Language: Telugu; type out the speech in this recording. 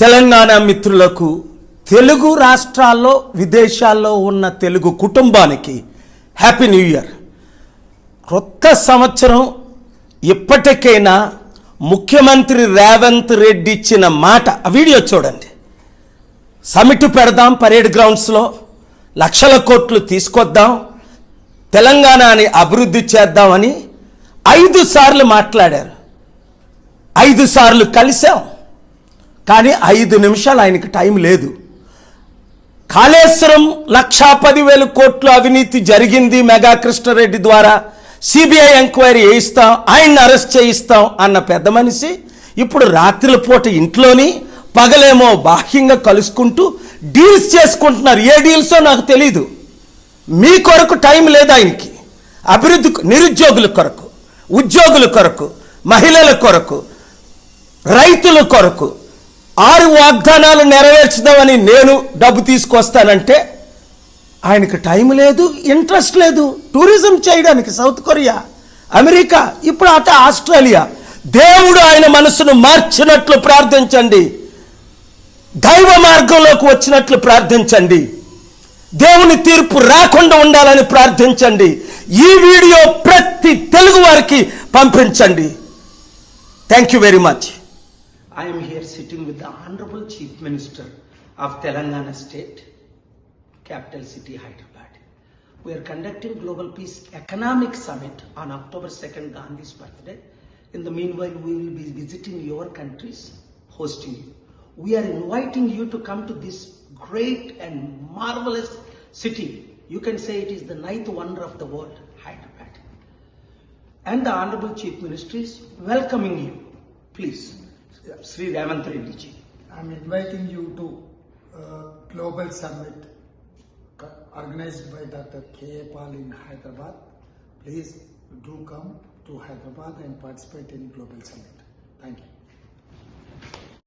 తెలంగాణ మిత్రులకు, తెలుగు రాష్ట్రాల్లో విదేశాల్లో ఉన్న తెలుగు కుటుంబానికి హ్యాపీ న్యూ ఇయర్. కొత్త సంవత్సరం. ఇప్పటికైనా ముఖ్యమంత్రి రేవంత్ రెడ్డి ఇచ్చిన మాట, ఆ వీడియో చూడండి. సమిట్ పెడదాం పరేడ్ గ్రౌండ్స్లో, లక్షల కోట్లు తీసుకొద్దాం, తెలంగాణని అభివృద్ధి చేద్దామని 5 సార్లు మాట్లాడారు. 5 సార్లు కలిసాం, కానీ 5 నిమిషాలు ఆయనకి టైం లేదు. కాళేశ్వరం 1,10,000 కోట్లు అవినీతి జరిగింది మెగా కృష్ణారెడ్డి ద్వారా, సిబిఐ ఎంక్వైరీ చేయిస్తాం, ఆయన్ని అరెస్ట్ చేయిస్తాం అన్న పెద్ద మనిషి ఇప్పుడు రాత్రుల పూట ఇంట్లోని, పగలేమో బాహ్యంగా కలుసుకుంటూ డీల్స్ చేసుకుంటున్నారు. ఏ డీల్సో నాకు తెలీదు. మీ కొరకు టైం లేదు ఆయనకి. అభివృద్ధి, నిరుద్యోగుల కొరకు, ఉద్యోగుల కొరకు, మహిళల కొరకు, రైతుల కొరకు 6 వాగ్దానాలు నెరవేర్చుదామని నేను డబ్బు తీసుకొస్తానంటే ఆయనకు టైం లేదు, ఇంట్రెస్ట్ లేదు. టూరిజం చేయడానికి సౌత్ కొరియా, అమెరికా, ఇప్పుడు అట ఆస్ట్రేలియా. దేవుడు ఆయన మనసును మార్చినట్లు ప్రార్థించండి, దైవ మార్గంలోకి వచ్చినట్లు ప్రార్థించండి, దేవుని తీర్పు రాకుండా ఉండాలని ప్రార్థించండి. ఈ వీడియో ప్రతి తెలుగు వారికి పంపించండి. Thank you very much. I am here sitting with the Honorable Chief Minister of Telangana State, capital city Hyderabad. We are conducting Global Peace Economic Summit on October 2nd, Gandhi's birthday. In the meanwhile, we will be visiting your countries, hosting you. We are inviting you to come to this great and marvelous city. You can say it is the 9th wonder of the world, Hyderabad. And the Honorable Chief Minister is welcoming you. Please. Sri Ravant Reddy ji. I am inviting you to Global Summit organized by Dr. K.A. Pal in Hyderabad. Please do come to Hyderabad and participate in Global Summit. Thank you.